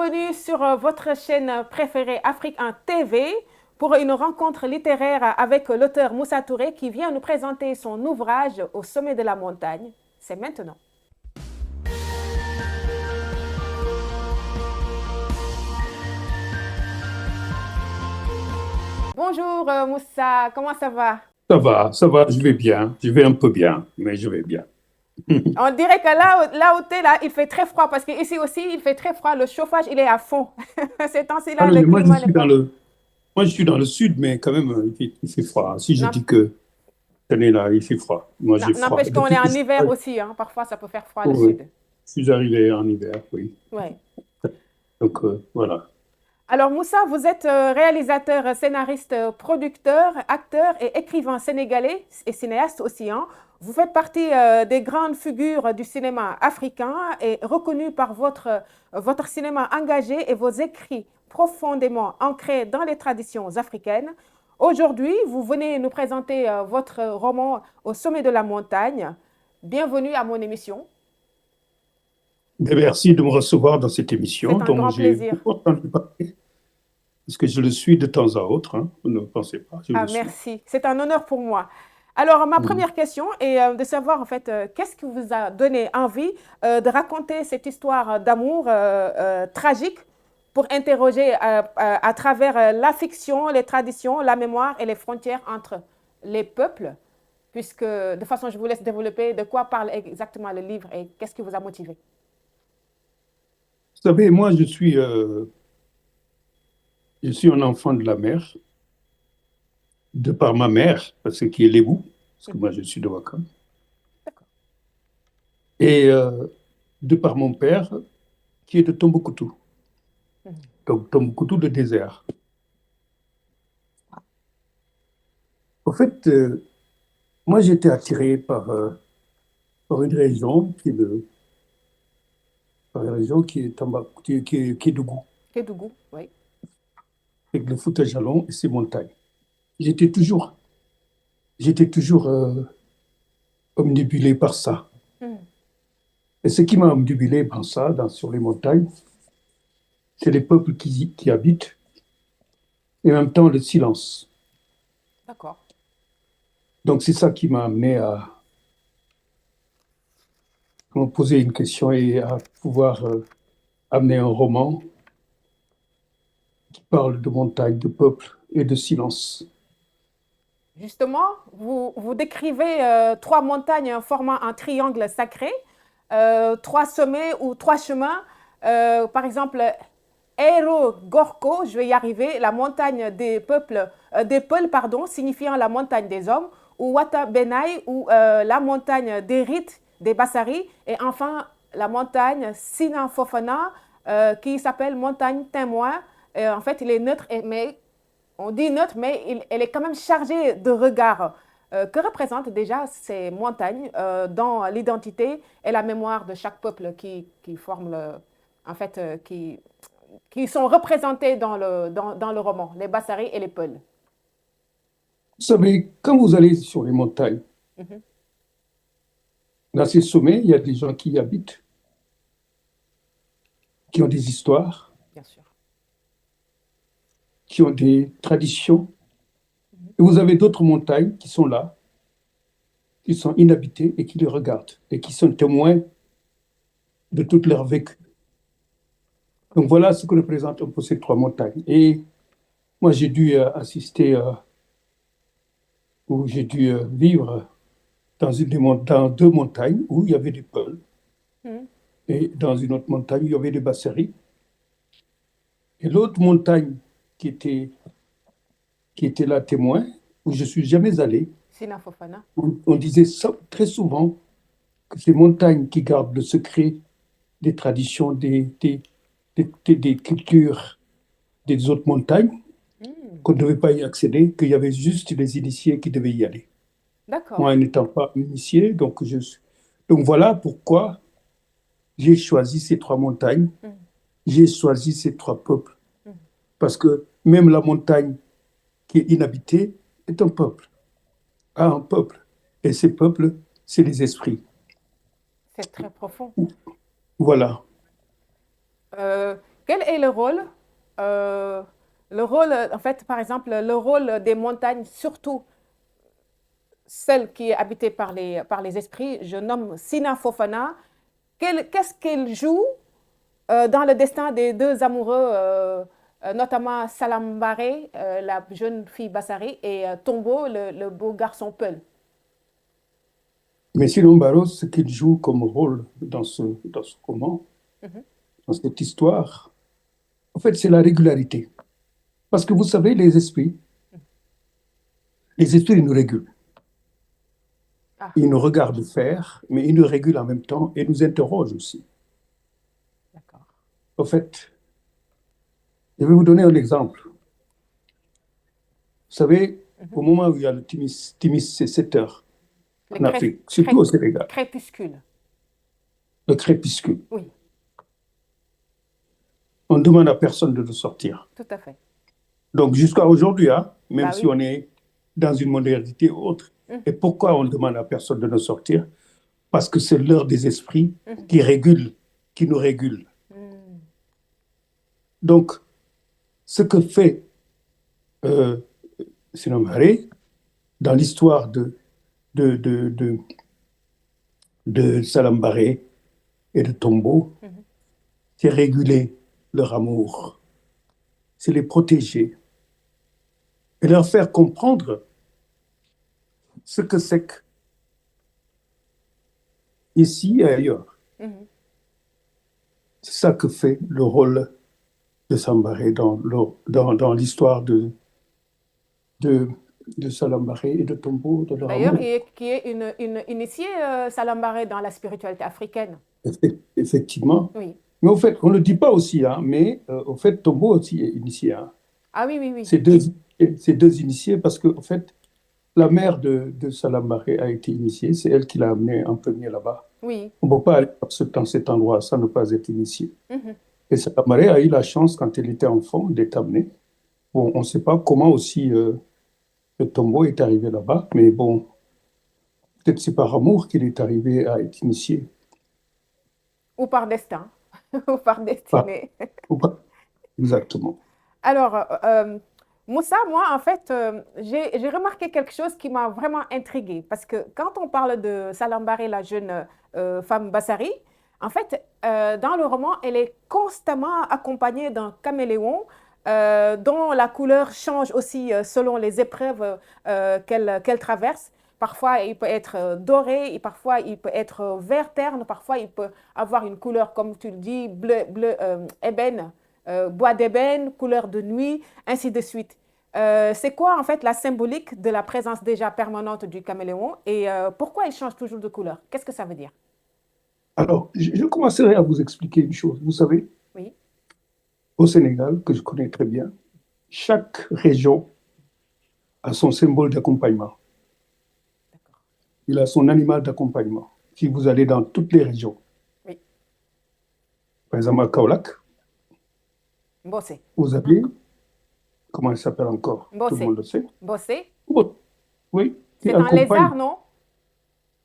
bienvenue sur votre chaîne préférée Afrique en TV pour une rencontre littéraire avec l'auteur Moussa Touré qui vient nous présenter son ouvrage Au sommet de la montagne. C'est maintenant. Bonjour Moussa, comment ça va? Ça va, je vais bien. Je vais un peu bien, mais je vais bien. On dirait que là où tu es, là, il fait très froid parce qu'ici aussi, il fait très froid. Le chauffage, il est à fond. Ces Ah temps-ci-là, non, le mais climat n'est pas... moi, je suis dans le sud, mais quand même, il fait froid. Si je N'em- dis que cette année-là, il fait froid. Moi, j'ai froid. N'empêche qu'on est en hiver aussi, hein. Parfois, ça peut faire froid le Oui, sud. je suis arrivé en hiver, oui. Ouais. Donc, voilà. Alors Moussa, vous êtes réalisateur, scénariste, producteur, acteur et écrivain sénégalais et cinéaste aussi, hein. Vous faites partie des grandes figures du cinéma africain et reconnu par votre cinéma engagé et vos écrits profondément ancrés dans les traditions africaines. Aujourd'hui, vous venez nous présenter votre roman Au sommet de la montagne. Bienvenue à mon émission. Mais merci de me recevoir dans cette émission C'est un dont grand j'ai plaisir. beaucoup entendu parler, parce que je le suis de temps à autre, hein. Ne pensez pas, je Ah, le suis. merci. C'est un honneur pour moi. Alors, ma Mhm. première question est de savoir, en fait, qu'est-ce qui vous a donné envie de raconter cette histoire d'amour tragique pour interroger à travers la fiction, les traditions, la mémoire et les frontières entre les peuples, puisque, de toute façon, je vous laisse développer de quoi parle exactement le livre et qu'est-ce qui vous a motivé. Vous savez, moi, je suis un enfant de la mer, de par ma mère, parce que qui est lébou, parce que Mhm. moi, je suis de Ouakam. D'accord. Et de par mon père, qui est de Tombouctou. Mhm. Donc Tombouctou, le désert. En fait, moi j'étais attiré par une région par une région qui est Kédougou, Kédougou, oui. avec le Fouta Jalon et ses montagnes. J'étais toujours, j'étais toujours omnibulé par ça. Mhm. Et ce qui m'a omnibulé par ça, sur les montagnes, c'est les peuples qui y habitent et en même temps le silence. D'accord. Donc c'est ça qui m'a amené à me poser une question et à pouvoir amener un roman qui parle de montagne, de peuple et de silence. Justement, vous décrivez trois montagnes formant un triangle sacré, trois sommets ou trois chemins. Par exemple, Ero Gorko, je vais y arriver, la montagne des Peuls, pardon, signifiant la montagne des hommes, ou Wata Benai, ou la montagne des Rites, des Bassari, et enfin la montagne Sina Fofana, qui s'appelle montagne témoin. En fait, il est neutre, mais on dit neutre, mais elle est quand même chargée de regards. Que représentent déjà ces montagnes dans l'identité et la mémoire de chaque peuple qui forme en fait, qui sont représentés dans le roman, les Bassari et les Peuls. Vous savez, quand vous allez sur les montagnes, Mhm. dans ces sommets, il y a des gens qui y habitent, qui ont des histoires, Bien sûr. qui ont des traditions. Mhm. Et vous avez d'autres montagnes qui sont là, qui sont inhabitées et qui les regardent et qui sont témoins de toute leur vécu. Donc Ok. voilà ce que représentent un peu ces trois montagnes. Et moi, j'ai dû assister ou j'ai dû vivre dans deux montagnes où il y avait des peuls Mhm. et dans une autre montagne où il y avait des basseries. Et l'autre montagne qui était, qui était là témoin, où je suis jamais allé, Sina Fofana. on disait ça très souvent que ces montagnes qui gardent le secret des traditions, des cultures des autres montagnes, Mhm. qu'on ne devait pas y accéder, qu'il y avait juste les initiés qui devaient y aller. D'accord. Moi, n'étant pas initié, donc voilà pourquoi j'ai choisi ces trois montagnes, Mhm. j'ai choisi ces trois peuples. Mhm. Parce que même la montagne qui est inhabitée est un peuple, a un peuple. Et ces peuples, c'est les esprits. C'est très profond. Voilà. Euh, Quel est le rôle, en fait, par exemple, le rôle des montagnes, surtout celle qui est habitée par les esprits, je nomme Sina Fofana. Qu'est-ce qu'elle joue dans le destin des deux amoureux, notamment Salam Baré, la jeune fille Bassari, et Tombo, le beau garçon Peul? Mais sinon, Barros, ce qu'il joue comme rôle dans ce roman, Mhm. dans cette histoire, en fait, c'est la régularité. Parce que vous savez, les esprits nous régulent. Ah, Ils nous regardent faire, mais ils nous régulent en même temps et nous interrogent aussi. d'accord. En fait, je vais vous donner un exemple. Vous savez, Mhm. au moment où il y a le Timis c'est 7 heures Le en Afrique, surtout au Sénégal, crépuscule. le crépuscule, Oui, on ne demande à personne de sortir. tout à fait. Donc jusqu'à aujourd'hui, hein, même Bah si oui. on est dans une modernité autre, Mhm. et pourquoi on ne demande à personne de sortir? Parce que c'est l'heure des esprits Mhm. qui régule, qui nous régule. Mhm. Donc, ce que fait euh, Sinomare dans l'histoire de, de, de, de Salambaré et de Tombo, Mhm. c'est réguler leur amour, c'est les protéger et leur faire comprendre ce que c'est qu'ici et ailleurs. Mhm. C'est ça que fait le rôle de Sambaré dans l'histoire de, de Salambaré et de Tombo, de leur D'ailleurs, amour. qui est une initiée, Salam Baré, dans la spiritualité africaine. Effectivement. Oui. Mais au fait, on ne le dit pas aussi, hein, mais au fait, Tombo aussi est initié. Hein. Ah oui, oui, oui. C'est deux, c'est deux initiés parce que, en fait, la mère de Salambaré a été initiée, c'est elle qui l'a amené en premier là-bas. Oui. On ne peut pas aller dans cet endroit sans ne pas être initié. Mhm. Et Salambaré a eu la chance, quand elle était enfant, d'être amenée. Bon, on ne sait pas comment aussi le Tombo est arrivé là-bas, mais bon, peut-être c'est par amour qu'il est arrivé à être initié. Ou par destin, ou par Pas, destinée. ou pas exactement. Alors, Moussa, moi, en fait, j'ai remarqué quelque chose qui m'a vraiment intriguée. Parce que quand on parle de Salam Baré, la jeune femme Bassari, en fait, dans le roman, elle est constamment accompagnée d'un caméléon dont la couleur change aussi selon les épreuves qu'elle traverse. Parfois, il peut être doré, et parfois, il peut être vert terne, parfois, il peut avoir une couleur, comme tu le dis, bleu ébène, bois d'ébène, couleur de nuit, ainsi de suite. C'est quoi en fait la symbolique de la présence déjà permanente du caméléon et pourquoi il change toujours de couleur? Qu'est-ce que ça veut dire? Alors, je commencerai à vous expliquer une chose. Vous savez, Oui, au Sénégal, que je connais très bien, chaque région a son symbole d'accompagnement. d'accord. Il a son animal d'accompagnement. Si vous allez dans toutes les régions, Oui, par exemple à Kaolack, bossé. vous avez, comment il s'appelle encore? Tout le Bossé. monde le sait. Bossé. Oui, qui C'est un lézard, accompagne non?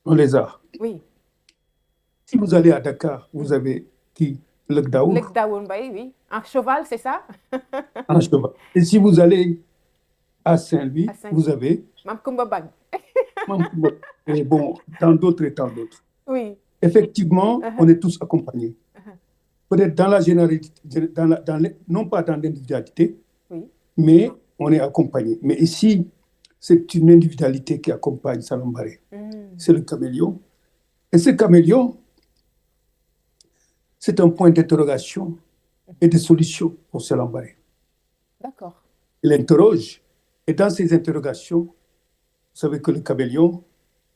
un lézard. Oui. Si vous allez à Dakar, vous Mhm. avez qui? Le Gdaour, Lek Daounbaï, oui. Un cheval, c'est ça? un cheval. Et si vous allez à À Saint-Louis, vous Saint-Louis. avez Mam Kumba Bang. Mamouba. Et bon, tant d'autres et tant d'autres. Oui. Effectivement, on Uh-huh, est tous accompagnés. uh-huh. Peut-être dans la généralité, non pas dans l'individualité, Oui. mais on est accompagné. Mais ici, c'est une individualité qui accompagne Salom Baré. Hmm. C'est le caméléon. Et ce caméléon, c'est un point d'interrogation et de solution pour Salom Baré. D'accord. Il interroge. Et dans ces interrogations, vous savez que le caméléon,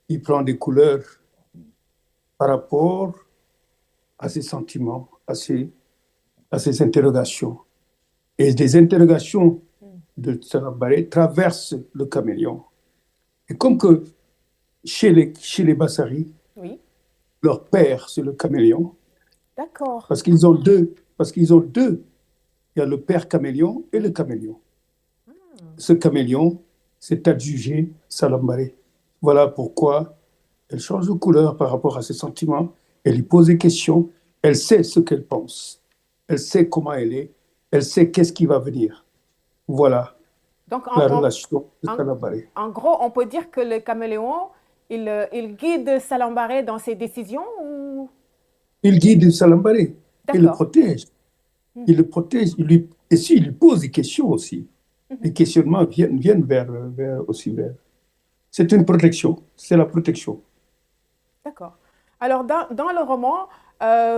il prend des couleurs par rapport à ses sentiments, à ses interrogations. Et des interrogations Hmm. de Salom Baré traversent le caméléon. Et comme que chez les Bassari, Oui. leur père, c'est le caméléon, D'accord. parce qu'ils ont deux. Il y a le père caméléon et le Oui. caméléon. Hmm. Ce caméléon, c'est adjugé Salambaré. Voilà pourquoi elle change de couleur par rapport à ses sentiments. Elle lui pose des questions. Elle sait ce qu'elle pense. elle sait comment elle est, elle sait qu'est-ce qui va venir. Voilà Donc, la relation de en- Salambaré. en gros, on peut dire que le caméléon, il guide Salambaré dans ses décisions ou... Il guide Salambaré, il le D'accord. protège, Mhm. il le protège, et s'il lui pose des questions aussi, Mhm. les questionnements viennent aussi vers. C'est une protection, c'est la protection. D'accord. Alors, dans le roman,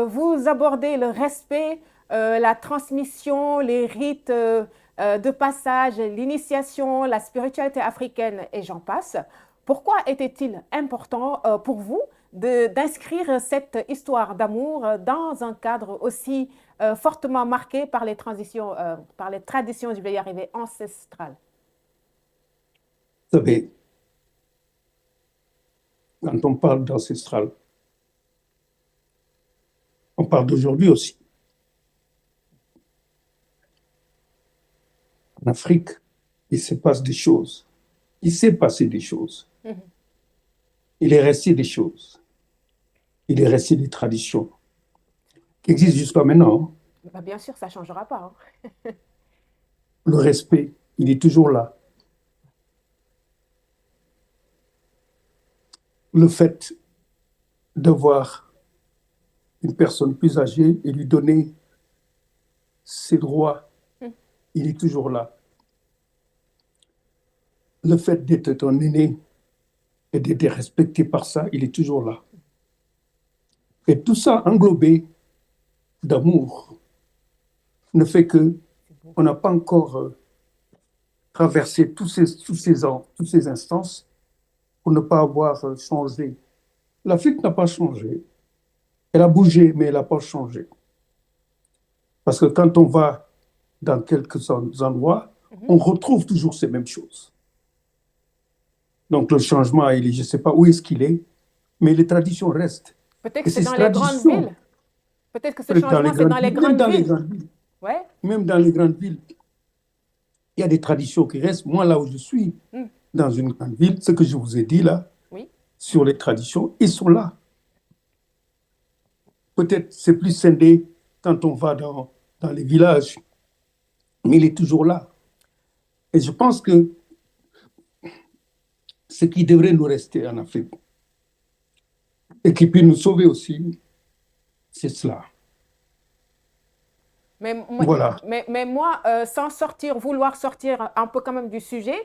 vous abordez le respect, la transmission, les rites de passage, l'initiation, la spiritualité africaine et j'en passe. Pourquoi était-il important pour vous d'inscrire cette histoire d'amour dans un cadre aussi fortement marqué par les transitions, par les traditions, je vais y arriver, ancestrales? Vous savez, quand on parle d'ancestral, on parle d'aujourd'hui aussi. En Afrique, il se passe des choses. Il s'est passé des choses. Mhm. Il est resté des choses. Il est resté des traditions qui existent jusqu'à maintenant. Bah, bien sûr, ça ne changera pas. Hein. Le respect, il est toujours là. Le fait de voir une personne plus âgée et lui donner ses droits, Mhm. il est toujours là. Le fait d'être un aîné et d'être respecté par ça, il est toujours là. Et tout ça englobé d'amour ne fait que C'est beau. on n'a pas encore traversé toutes ces instances pour ne pas avoir changé. L'Afrique n'a pas changé. Elle a bougé, mais elle n'a pas changé. Parce que quand on va dans quelques endroits, Mhm. on retrouve toujours ces mêmes choses. Donc le changement, je ne sais pas où est-ce qu'il est, mais les traditions restent. Peut-être Et que c'est ces dans les grandes traditions, villes. Peut-être que ce peut-être dans les changement, c'est grandes dans les villes, même grandes dans les villes. grandes villes, Ouais. même dans les grandes villes, il y a des traditions qui restent. Moi, là où je suis, Mm. dans une grande ville, ce que je vous ai dit là, Oui. sur les traditions, ils sont là. Peut-être c'est plus scindé quand on va dans les villages, mais il est toujours là. Et je pense que ce qui devrait nous rester en Afrique et qui peut nous sauver aussi, c'est cela. Mais, Voilà. mais moi, sans sortir, vouloir sortir un peu quand même du sujet,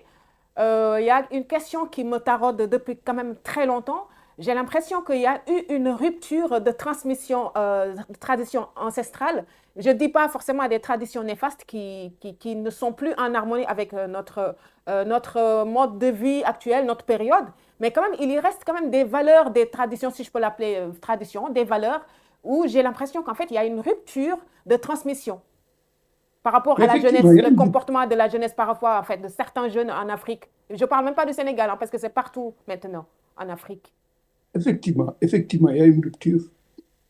il y a une question qui me taraude depuis quand même très longtemps. J'ai l'impression qu'il y a eu une rupture de transmission de traditions ancestrales. Je ne dis pas forcément des traditions néfastes qui ne sont plus en harmonie avec notre mode de vie actuel, notre période, mais quand même, il y reste quand même des valeurs, des traditions, si je peux l'appeler tradition, des valeurs où j'ai l'impression qu'en fait, il y a une rupture de transmission par rapport Mais à la effectivement, jeunesse, le comportement de la jeunesse parfois, en fait, de certains jeunes en Afrique. Je ne parle même pas du Sénégal, hein, parce que c'est partout maintenant en Afrique. effectivement, il y a une rupture.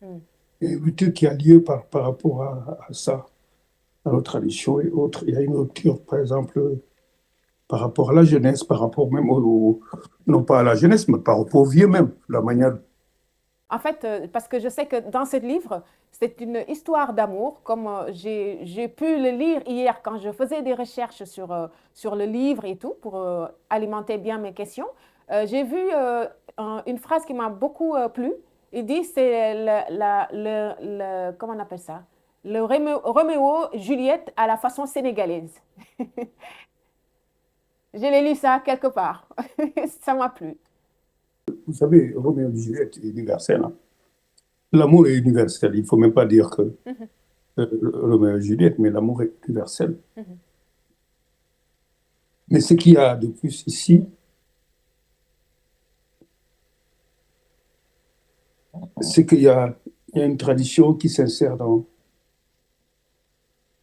Mm. Il y a une rupture qui a lieu par rapport à ça, à nos traditions et autres. Il y a une rupture, par exemple, par rapport à la jeunesse, par rapport même non pas à la jeunesse, mais par rapport aux vieux même, la manière. En fait, parce que je sais que dans ce livre, c'est une histoire d'amour, comme j'ai pu le lire hier quand je faisais des recherches sur le livre et tout, pour alimenter bien mes questions. J'ai vu une phrase qui m'a beaucoup plu. Il dit, c'est comment on appelle ça? Le Roméo Juliette à la façon sénégalaise. J'ai lu ça quelque part. Ça m'a plu. Vous savez, Roméo et Juliette est universel. Hein. L'amour est universel. Il ne faut même pas dire que Mhm, Roméo et Juliette, mais l'amour est universel. mhm. Mais ce qu'il y a de plus ici, c'est il y a une tradition qui s'insère dans.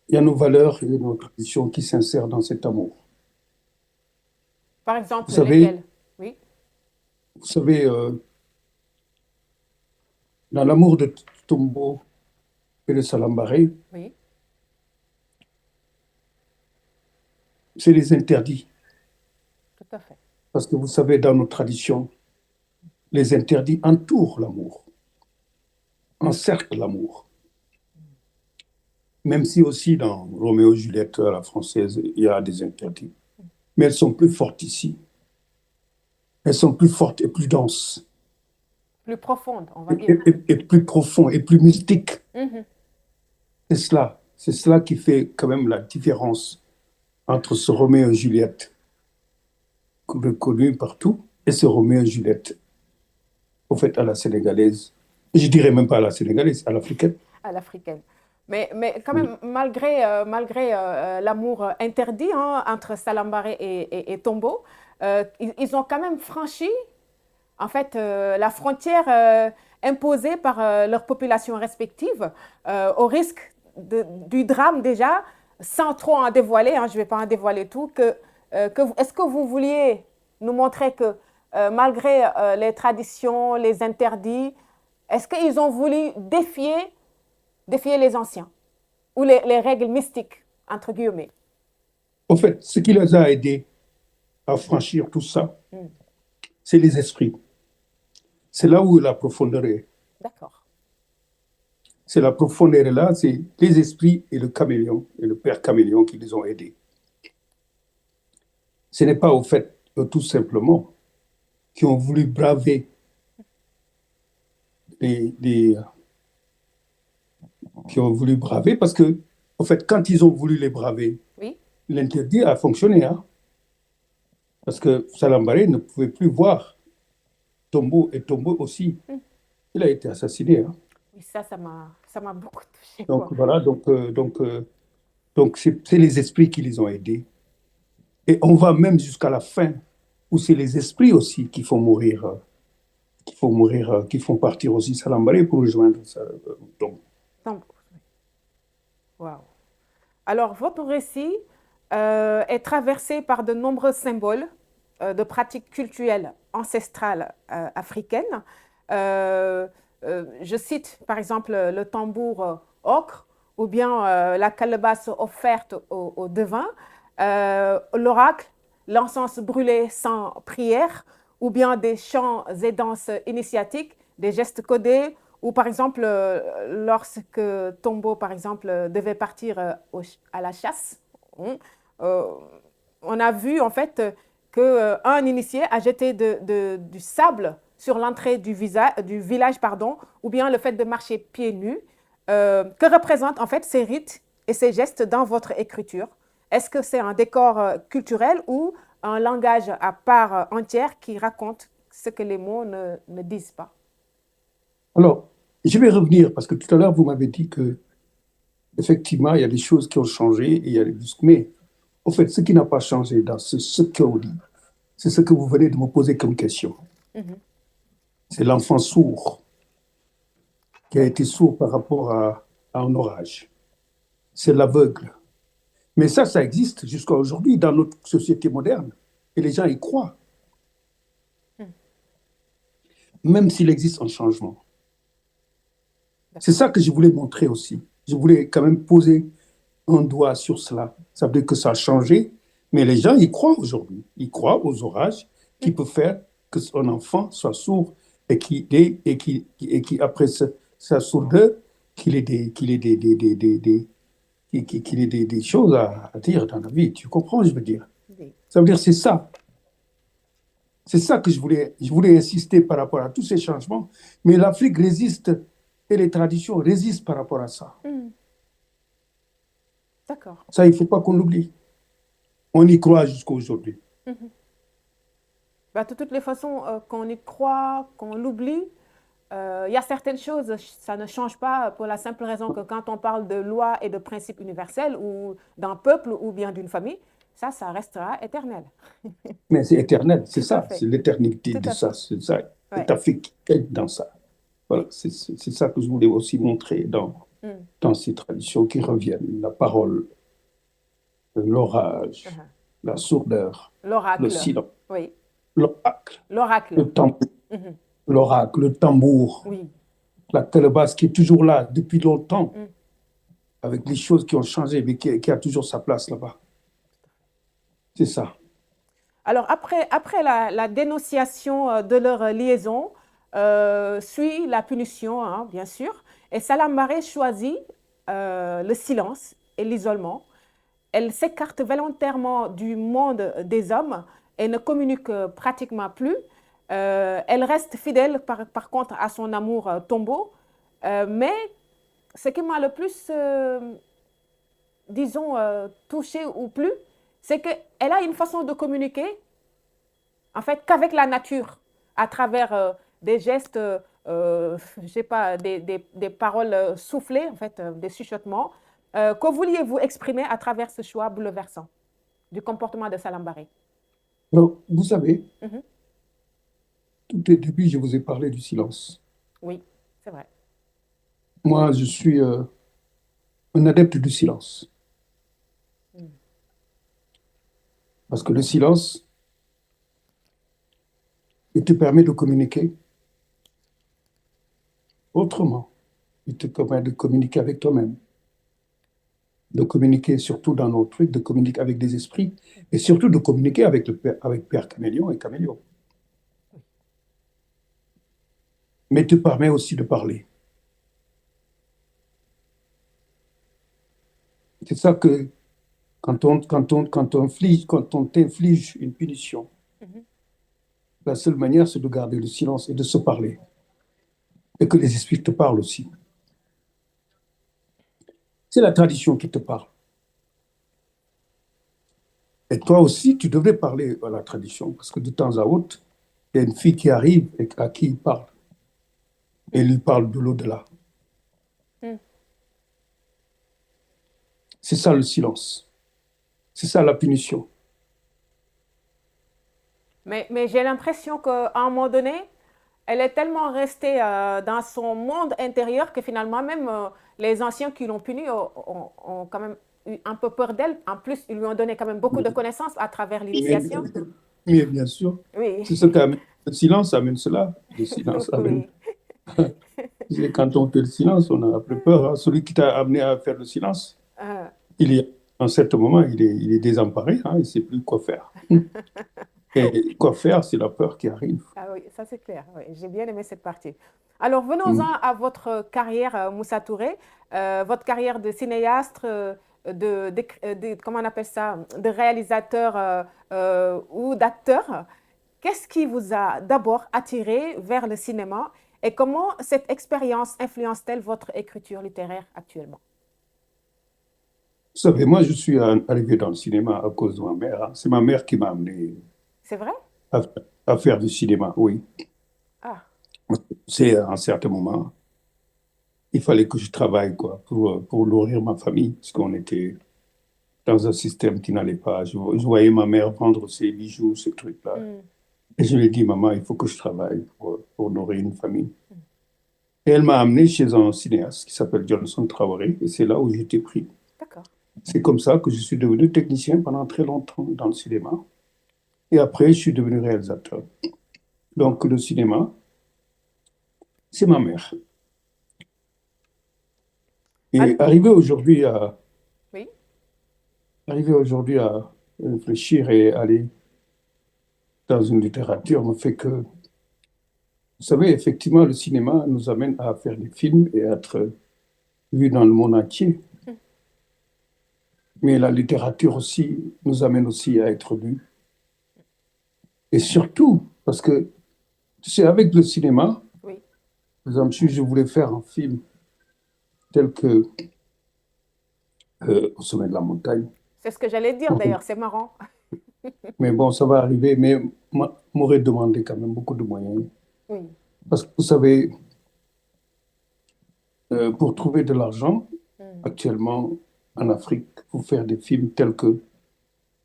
Il y a nos valeurs et nos traditions qui s'insèrent dans cet amour. Par Vous exemple, savez, lesquels? Oui, vous savez dans l'amour de Tombo et de Salambaré, oui, c'est les interdits. tout à fait. Parce que vous savez, dans nos traditions, les interdits entourent l'amour, encerclent l'amour. même si aussi dans Roméo et Juliette à la française, il y a des interdits. Mais elles sont plus fortes ici. Elles sont plus fortes et plus denses, Plus profonde, on va et, dire. et plus profondes, et plus mystiques. Mhm. C'est cela. C'est cela qui fait quand même la différence entre ce Roméo et Juliette reconnu partout et ce Roméo et Juliette, au fait, à la sénégalaise. Je dirais même pas à la sénégalaise, à l'africaine. À l'africaine. Mais quand même, malgré l'amour interdit hein, entre Salambaré et Tombo, ils ont quand même franchi en fait la frontière imposée par leurs populations respectives au risque du drame déjà, sans trop en dévoiler, hein, je ne vais pas en dévoiler tout, est-ce que vous vouliez nous montrer que malgré les traditions, les interdits, est-ce qu'ils ont voulu défier les anciens ou les règles mystiques, entre guillemets? Au fait, ce qui les a aidés à franchir tout ça, Hmm. c'est les esprits. C'est là où la profondeur est. D'accord. C'est la profondeur est là, c'est les esprits et le caméléon, et le père caméléon qui les ont aidés. Ce n'est pas au fait, tout simplement, qui ont voulu braver les, qui ont voulu braver, parce que, en fait, quand ils ont voulu les braver, Oui. l'interdit a fonctionné, hein, parce que Salambaré ne pouvait plus voir Tombo, et Tombo aussi, Hmm. il a été assassiné, hein. Oui, ça m'a beaucoup touché, Donc quoi. voilà, donc c'est les esprits qui les ont aidés. Et on va même jusqu'à la fin, où c'est les esprits aussi qui font mourir, qui font partir aussi Salambaré pour rejoindre ça. Donc, Donc, waouh. Alors, votre récit est traversé par de nombreux symboles de pratiques culturelles ancestrales africaines. Je cite par exemple le tambour ocre ou bien la calebasse offerte au devin, l'oracle, l'encens brûlé sans prière, ou bien des chants et danses initiatiques, des gestes codés, ou par exemple, lorsque Tombo, par exemple, devait partir à la chasse, euh, on a vu en fait qu'un initié a jeté du sable sur l'entrée du village, pardon, ou bien le fait de marcher pieds nus. Que représentent en fait ces rites et ces gestes dans votre écriture? Est-ce que c'est un décor culturel ou un langage à part entière qui raconte ce que les mots ne disent pas? alors, je vais revenir, parce que tout à l'heure, vous m'avez dit que effectivement, il y a des choses qui ont changé, et il y a mais au fait, ce qui n'a pas changé dans ce qu'on dit, c'est ce que vous venez de me poser comme question. Mhm. C'est l'enfant sourd qui a été sourd par rapport à un orage. C'est l'aveugle. Mais ça existe jusqu'à aujourd'hui dans notre société moderne. Et les gens y croient, Mhm. même s'il existe un changement. C'est D'accord. ça que je voulais montrer aussi. Je voulais quand même poser un doigt sur cela. Ça veut dire que ça a changé, mais les gens y croient aujourd'hui. Ils croient aux orages qui peuvent faire que son enfant soit sourd et qui après sa sourdeur, qu'il ait des choses à dire dans la vie. Tu comprends, je veux dire. Oui. Ça veut dire c'est ça. C'est ça que je voulais insister par rapport à tous ces changements. Mais l'Afrique résiste et les traditions résistent par rapport à ça. Mhm. D'accord. Ça, il ne faut pas qu'on l'oublie. On y croit jusqu'à aujourd'hui. Mhm. Bah, de toutes les façons, qu'on y croit, qu'on l'oublie, il y a certaines choses, ça ne change pas pour la simple raison que quand on parle de loi et de principes universels ou d'un peuple ou bien d'une famille, ça restera éternel. Mais c'est éternel, c'est Tout à ça, fait, c'est l'éternité tout de à ça, fait. c'est ça. Ouais. L'Afrique est dans ça. Voilà, c'est ça que je voulais aussi montrer Mm. dans ces traditions qui reviennent. La parole, l'orage, Uh-huh. la sourdeur, le L'oracle, silence, oui. l'oracle, L'oracle, le tambour, mhm. l'oracle, le tambour, Oui. la calebasse qui est toujours là depuis longtemps, Mm. avec les choses qui ont changé, mais qui a toujours sa place là-bas. C'est ça. Alors, après la dénonciation de leur liaison, suit la punition, hein, bien sûr. Et Salam Maré choisit le silence et l'isolement. Elle s'écarte volontairement du monde des hommes et ne communique pratiquement plus. Elle reste fidèle par contre à son amour tombeau. Mais ce qui m'a le plus, disons, touché ou plu, c'est qu'elle a une façon de communiquer, en fait, qu'avec la nature, à travers des gestes, je sais pas, des paroles soufflées, en fait, des chuchotements. Que vouliez-vous exprimer à travers ce choix bouleversant du comportement de Salam Barré? Alors, vous savez, Mhm. tout au début, je vous ai parlé du silence. Oui, c'est vrai. Moi, je suis un adepte du silence. Mm. Parce que le silence, il te permet de communiquer autrement. Il te permet de communiquer avec toi-même, de communiquer surtout dans nos trucs, de communiquer avec des esprits, et surtout de communiquer avec Père Caméléon et Caméléon. Mais il te permet aussi de parler. C'est ça que quand on t'inflige une punition, Mhm. la seule manière, c'est de garder le silence et de se parler. Et que les esprits te parlent aussi. C'est la tradition qui te parle. Et toi aussi, tu devrais parler à la tradition, parce que de temps à autre, il y a une fille qui arrive et à qui il parle. Et il lui parle de l'au-delà. Mm. C'est ça le silence. C'est ça la punition. Mais j'ai l'impression qu'à un moment donné, elle est tellement restée dans son monde intérieur que finalement, même les anciens qui l'ont punie ont quand même eu un peu peur d'elle. En plus, ils lui ont donné quand même beaucoup de connaissances à travers Mais, l'initiation. mais bien sûr, Oui, c'est ce qu'amène le silence, amène cela. Le silence amène. oui. C'est quand on fait le silence, on a plus peur, hein. Celui qui t'a amené à faire le silence, Euh, il est, en certain moment, il est désemparé, hein, il ne sait plus quoi faire. Et quoi faire, c'est la peur qui arrive. ah oui, ça c'est clair. Oui, j'ai bien aimé cette partie. Alors, venons-en Mm. à votre carrière, Moussa Touré. Votre carrière de cinéaste, comment on appelle ça, de réalisateur ou d'acteur. Qu'est-ce qui vous a d'abord attiré vers le cinéma et comment cette expérience influence-t-elle votre écriture littéraire actuellement? Vous savez, moi, je suis arrivé dans le cinéma à cause de ma mère, hein. C'est ma mère qui m'a amené C'est vrai? à, à faire du cinéma, oui. Ah, C'est à un certain moment, il fallait que je travaille quoi, pour nourrir ma famille, parce qu'on était dans un système qui n'allait pas. Je voyais ma mère vendre ses bijoux, ces trucs-là. hmm, Et je lui ai dit, maman, il faut que je travaille pour nourrir une famille. Et elle m'a amené chez un cinéaste qui s'appelle Johnson Traoré, et c'est là où j'étais pris. d'accord. C'est comme ça que je suis devenu technicien pendant très longtemps dans le cinéma. Et après, je suis devenu réalisateur. Donc, le cinéma, c'est ma mère. Et Ah, oui, arriver aujourd'hui à réfléchir et aller dans une littérature me fait que, vous savez, effectivement, le cinéma nous amène à faire des films et à être vus dans le monde entier. hmm, Mais la littérature aussi nous amène aussi à être lus. Et surtout, parce que, tu sais, avec le cinéma, oui. par exemple, si je voulais faire un film tel que Au sommet de la montagne, C'est ce que j'allais dire d'ailleurs, c'est marrant. mais bon, ça va arriver, mais m'aurait demandé quand même beaucoup de moyens. Oui, Parce que vous savez, pour trouver de l'argent, hmm, actuellement, en Afrique, pour faire des films tels que Au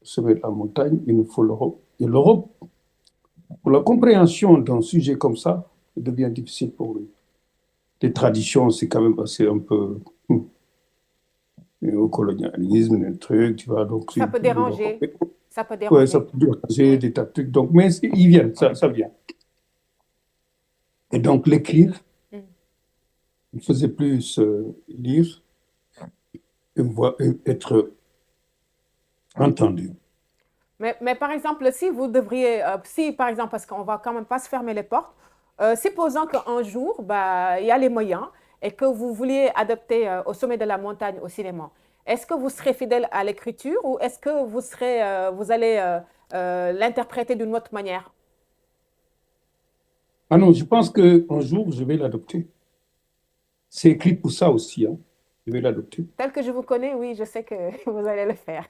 sommet de la montagne, il nous faut l'Europe. Et l'Europe, pour la compréhension d'un sujet comme ça, devient difficile pour lui. Les traditions, c'est quand même assez un peu au colonialisme, un truc, tu vois, donc ça peut l'Europe. déranger. Ça peut Ouais, ça déranger. peut déranger Oui, des tas de trucs. Donc, mais ils viennent, ça vient. Et donc, l'écrire, hmm. il faisait plus lire et être entendu. Mais par exemple, si vous devriez, si par exemple, parce qu'on va quand même pas se fermer les portes, supposons qu'un jour, bah, il y a les moyens et que vous vouliez adapter Au sommet de la montagne au cinéma, est-ce que vous serez fidèle à l'écriture ou est-ce que vous allez l'interpréter d'une autre manière? Ah non, je pense qu'un jour, je vais l'adopter. C'est écrit pour ça aussi, hein. Je vais l'adopter. Tel que je vous connais, oui, je sais que vous allez le faire.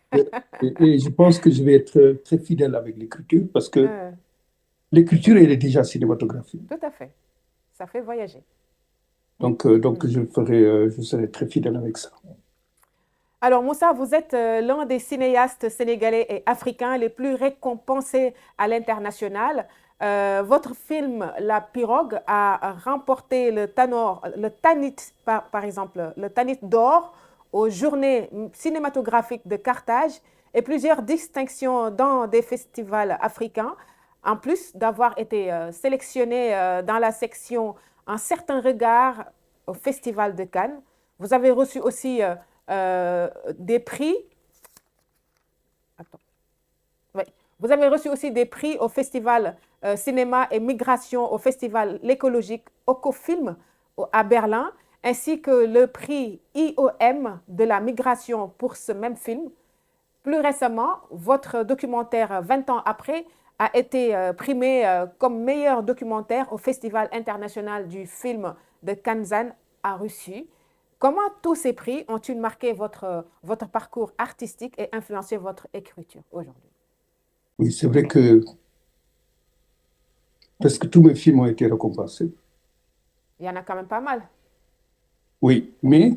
Et, et je pense que je vais être très fidèle avec l'écriture parce que Euh, l'écriture, elle est déjà cinématographique. Tout à fait. Ça fait voyager. Donc je serai très fidèle avec ça. Alors, Moussa, vous êtes l'un des cinéastes sénégalais et africains les plus récompensés à l'international. Votre film La Pirogue a remporté le Tanit, par exemple, le Tanit d'or aux Journées cinématographiques de Carthage et plusieurs distinctions dans des festivals africains, en plus d'avoir été sélectionné dans la section Un certain regard au Festival de Cannes. Vous avez reçu aussi des prix. Attends. Ouais. Vous avez reçu aussi des prix au Festival Cinéma et Migration, au Festival l'écologique Ocofilm à Berlin, ainsi que le prix IOM de la migration pour ce même film. Plus récemment, votre documentaire 20 ans après a été primé comme meilleur documentaire au Festival international du film de Kazan à Russie. Comment tous ces prix ont-ils marqué votre parcours artistique et influencé votre écriture aujourd'hui? Oui, c'est vrai que presque tous mes films ont été récompensés. Il y en a quand même pas mal. Oui, mais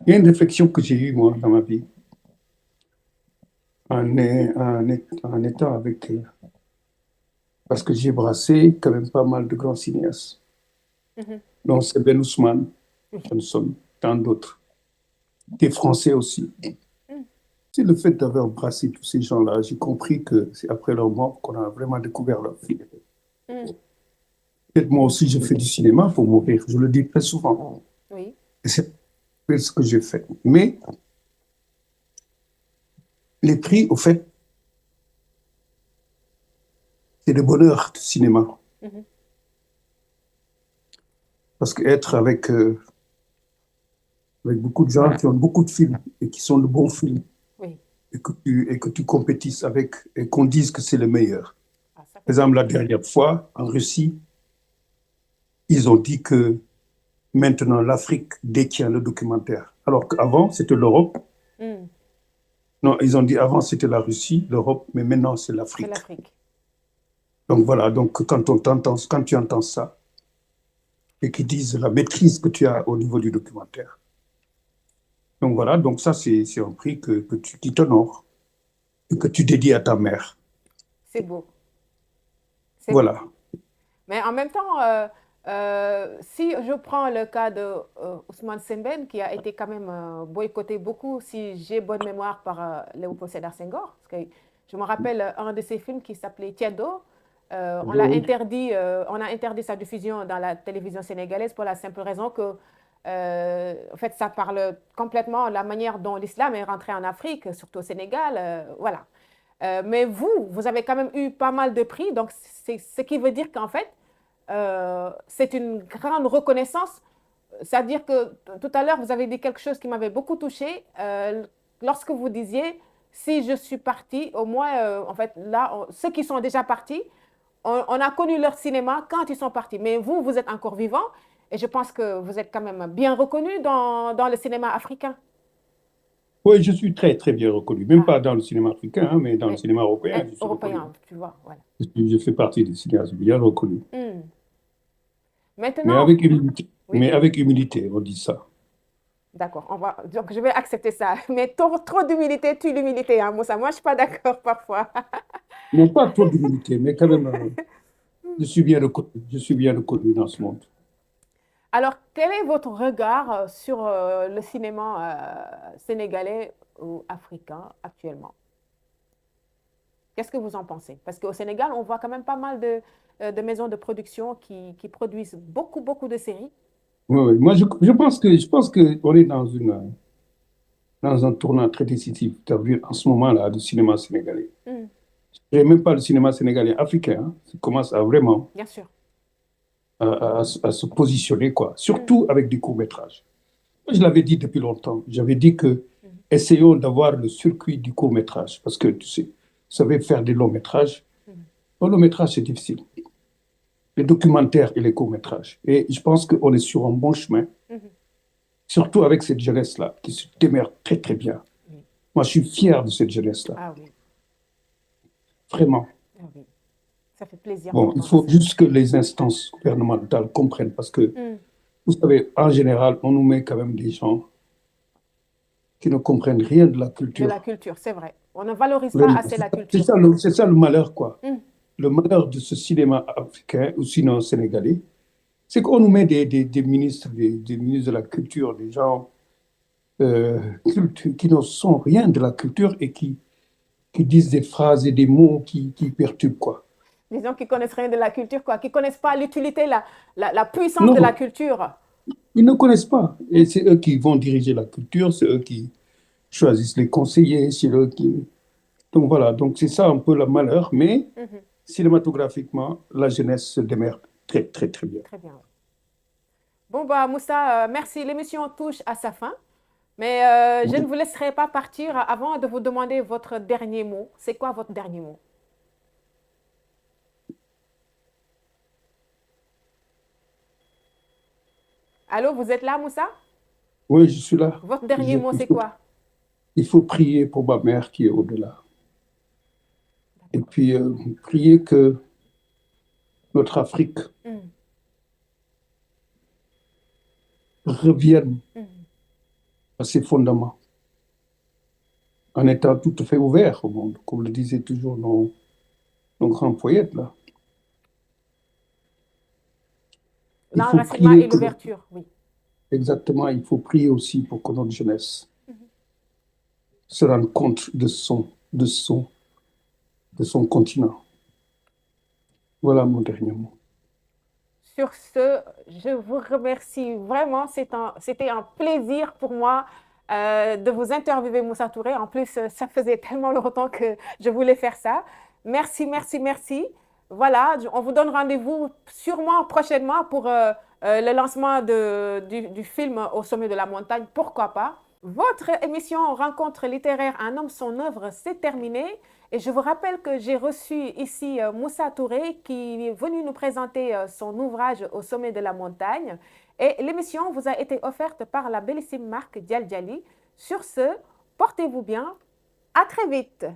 il y a une réflexion que j'ai eue, moi, dans ma vie, en étant avec... parce que j'ai brassé quand même pas mal de grands cinéastes, Mhm. dont c'est Ben Ousmane, Oui. Johnson, tant d'autres, des Français aussi. Mm. C'est le fait d'avoir brassé tous ces gens-là, j'ai compris que c'est après leur mort qu'on a vraiment découvert leur film. Mm. Peut-être moi aussi, je fais du cinéma pour mourir, je le dis très souvent. Oui. Et c'est ce que j'ai fait. Mais les prix, au fait, c'est le bonheur du cinéma. Mhm. Parce qu'être avec beaucoup de gens qui ont beaucoup de films et qui sont de bons films, Oui. et que tu compétisses avec et qu'on dise que c'est le meilleur. Ah, ça Par fait exemple, plaisir. la dernière fois, en Russie, ils ont dit que maintenant l'Afrique détient le documentaire. Alors qu'avant, c'était l'Europe. Mm. Non, ils ont dit avant, c'était la Russie, l'Europe, mais maintenant, c'est C'est l'Afrique. l'Afrique. Donc voilà, donc quand tu entends ça, et qu'ils disent la maîtrise que tu as au niveau du documentaire. Donc voilà, donc ça, c'est un prix qui t'honore et que tu dédies à ta mère. C'est beau. C'est beau. Voilà. Mais en même temps, si je prends le cas de Ousmane Sembène, qui a été quand même boycotté beaucoup, si j'ai bonne mémoire, par Léopold Sédar Senghor, parce que je me rappelle un de ses films qui s'appelait Tiendo. Oui, On a interdit sa diffusion dans la télévision sénégalaise pour la simple raison que, en fait, ça parle complètement de la manière dont l'islam est rentré en Afrique, surtout au Sénégal, voilà. Mais vous avez quand même eu pas mal de prix, donc c'est ce qui veut dire qu'en fait, c'est une grande reconnaissance. C'est-à-dire que tout à l'heure, vous avez dit quelque chose qui m'avait beaucoup touchée. Lorsque vous disiez, si je suis partie, au moins, en fait, là, ceux qui sont déjà partis, on a connu leur cinéma quand ils sont partis. Mais vous êtes encore vivant et je pense que vous êtes quand même bien reconnu dans le cinéma africain. oui, je suis très, très bien reconnu. Même Ah, pas dans le cinéma africain, hein, mais dans le mais cinéma européen, je suis reconnu. européen, tu vois, voilà. Je fais partie des cinéastes bien reconnus. Hmm. Mais Maintenant, avec humilité. oui. Mais avec humilité, on dit ça. D'accord, donc je vais accepter ça. Mais trop d'humilité tue l'humilité, hein, Moussa. Moi, je ne suis pas d'accord parfois. Non, pas trop d'humilité, mais quand même, je suis bien reconnu. Je suis bien reconnu dans ce monde. Alors, quel est votre regard sur le cinéma sénégalais ou africain actuellement? Qu'est-ce que vous en pensez? Parce qu'au Sénégal, on voit quand même pas mal de maisons de production qui produisent beaucoup de séries. Oui, oui. Moi, je pense que on est dans un tournant très décisif. Tu as vu en ce moment-là, le cinéma sénégalais. Hmm, Et même pas le cinéma sénégalais africain, hein. Ça commence à vraiment bien sûr. à se positionner, quoi. Surtout avec des courts-métrages. Je l'avais dit depuis longtemps. J'avais dit que essayons d'avoir le circuit du court-métrage. Parce que, tu sais, vous savez faire des longs-métrages. Le long-métrage, c'est difficile. Les documentaires et les courts-métrages. Et je pense qu'on est sur un bon chemin, surtout avec cette jeunesse-là, qui se démerde très, très bien. Moi, je suis fier de cette jeunesse-là. Ah oui, Vraiment. ah oui. Ça fait plaisir Bon, il d'entendre faut ça. juste que les instances gouvernementales comprennent. Parce que, vous savez, en général, on nous met quand même des gens qui ne comprennent rien de la De culture. la culture, c'est vrai. On ne valorise pas assez la C'est culture. ça, c'est ça le malheur, quoi. Le malheur de ce cinéma africain, ou sinon sénégalais, c'est qu'on nous met des ministres, des ministres de la culture, des gens qui ne sont rien de la culture et qui disent des phrases et des mots qui perturbent, quoi. Des gens qui connaissent rien de la culture, quoi, qui connaissent pas l'utilité, la puissance de la Non, culture. ils ne connaissent pas. Et c'est eux qui vont diriger la culture, c'est eux qui choisissent les conseillers, c'est eux qui... Donc voilà, donc c'est ça un peu le malheur, mais cinématographiquement, la jeunesse se démerde très, très, très bien. Très bien. Bon, bah, Moussa, merci. L'émission touche à sa fin. Mais je ne vous laisserai pas partir avant de vous demander votre dernier mot. C'est quoi votre dernier mot? Allô, vous êtes là, Moussa? Oui, je suis là. Votre dernier mot, c'est quoi? Il faut prier pour ma mère qui est au-delà. Et puis, prier que notre Afrique revienne à ses fondements, en étant tout à fait ouvert au monde, comme le disaient toujours nos grands poètes, là. Il faut L'enracinement et prier que, l'ouverture, oui. exactement, il faut prier aussi pour que notre jeunesse se rende compte de son continent. Voilà mon dernier mot. Sur ce, je vous remercie vraiment. C'était un plaisir pour moi de vous interviewer, Moussa Touré. En plus, ça faisait tellement longtemps que je voulais faire ça. Merci, merci, merci. Voilà, on vous donne rendez-vous sûrement prochainement pour le lancement du film Au sommet de la montagne. Pourquoi pas? Votre émission Rencontre littéraire, un homme, son œuvre, c'est terminé. Et je vous rappelle que j'ai reçu ici Moussa Touré qui est venu nous présenter son ouvrage Au sommet de la montagne. Et l'émission vous a été offerte par la bellissime marque Dial Diali. Sur ce, portez-vous bien. À très vite.